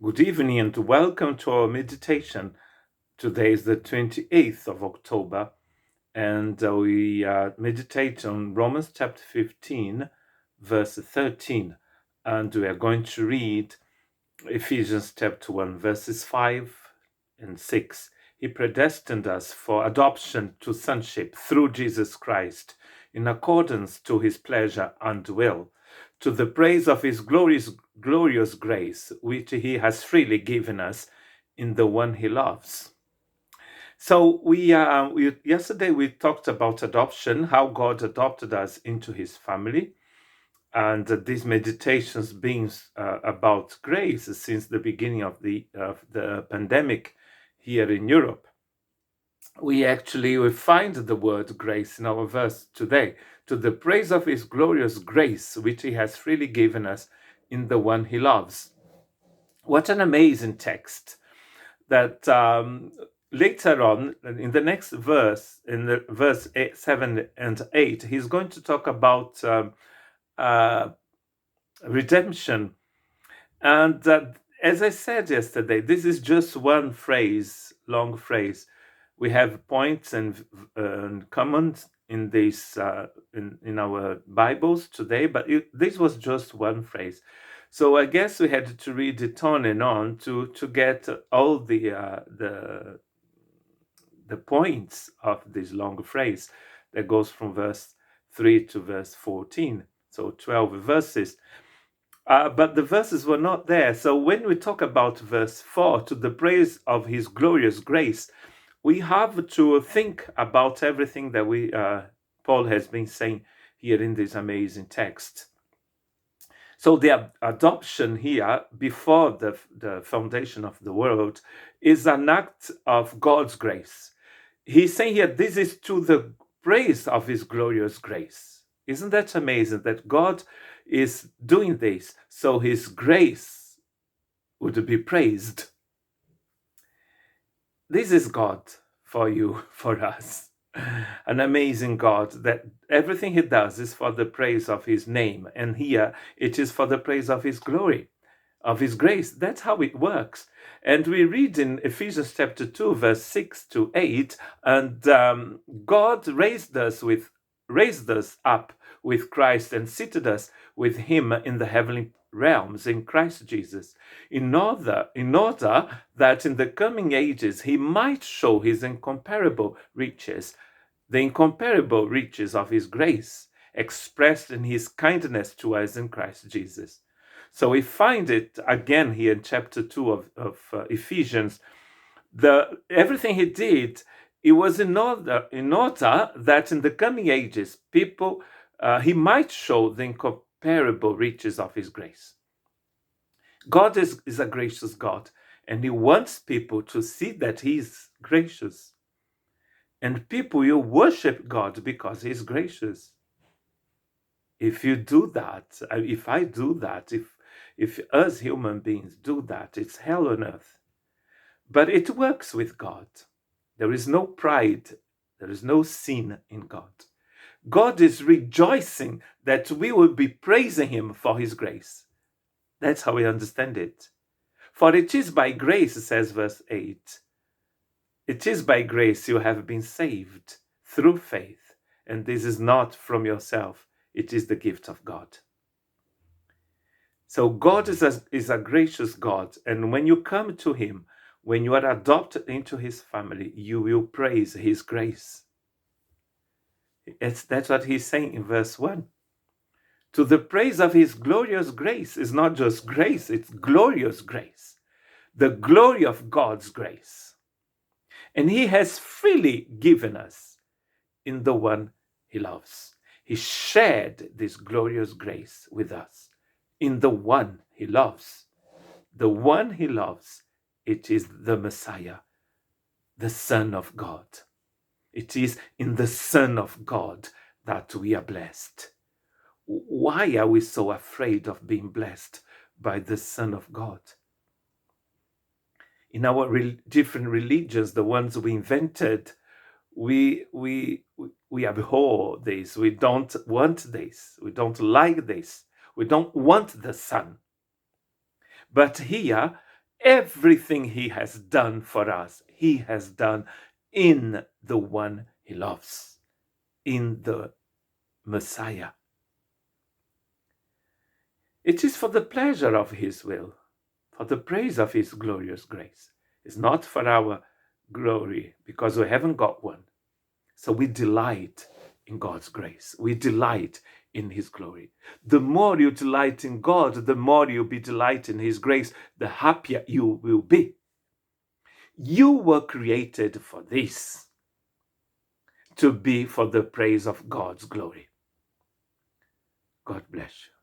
Good evening and welcome to our meditation. Today is the 28th of October, and we meditate on Romans chapter 15, verse 13. And we are going to read Ephesians chapter 1, verses 5 and 6. He predestined us for adoption to sonship through Jesus Christ, in accordance to his pleasure and will, to the praise of his glorious grace, which he has freely given us in the one he loves. So yesterday we talked about adoption, how God adopted us into his family, and these meditations being about grace since the beginning of the pandemic here in Europe. We find the word grace in our verse today, to the praise of his glorious grace, which he has freely given us in the one he loves. What an amazing text that later on in the next verse, in the verse 7 and 8, he's going to talk about redemption. And as I said yesterday, this is just one phrase, long phrase. We have points and comments in this in our Bibles today, but this was just one phrase. So I guess we had to read it on and on to get all the points of this long phrase that goes from verse 3 to verse 14. So 12 verses. But the verses were not there. So when we talk about verse 4, to the praise of his glorious grace, we have to think about everything that Paul has been saying here in this amazing text. So the adoption here, before the foundation of the world, is an act of God's grace. He's saying here, this is to the praise of his glorious grace. Isn't that amazing that God is doing this so his grace would be praised? This is God for you, for us. An amazing God, that everything he does is for the praise of his name. And here it is for the praise of his glory, of his grace. That's how it works. And we read in Ephesians chapter 2, verse 6 to 8, and God raised us up with Christ and seated us with him in the heavenly realms in Christ Jesus, in order that in the coming ages he might show his incomparable riches, the incomparable riches of his grace, expressed in his kindness to us in Christ Jesus. So we find it again here in chapter 2 of Ephesians. Everything he did, it was in order that in the coming ages, he might show the incomparable riches of his grace. God is a gracious God, and he wants people to see that he is gracious. And people will worship God because he is gracious. If you do that, if I do that, if us human beings do that, it's hell on earth. But it works with God. There is no pride. There is no sin in God. God is rejoicing that we will be praising him for his grace. That's how we understand it. For it is by grace, says verse 8, it is by grace you have been saved through faith, and this is not from yourself, it is the gift of God. So God is a gracious God, and when you come to him, when you are adopted into his family, you will praise his grace. That's what he's saying in verse 1. To the praise of his glorious grace is not just grace, it's glorious grace. The glory of God's grace. And he has freely given us in the one he loves. He shared this glorious grace with us in the one he loves. The one he loves, it is the Messiah, the Son of God. It is in the Son of God that we are blessed. Why are we so afraid of being blessed by the Son of God? In our different religions, the ones we invented, we abhor this. We don't want this. We don't like this. We don't want the Son. But here, Everything he has done for us, he has done in the one he loves, in the Messiah. It is for the pleasure of his will, for the praise of his glorious grace. It's not for our glory, because we haven't got one. So we delight in God's grace. We delight in his glory. The more you delight in God, the more you'll be delighting in his grace, the happier you will be. You were created for this, to be for the praise of God's glory. God bless you.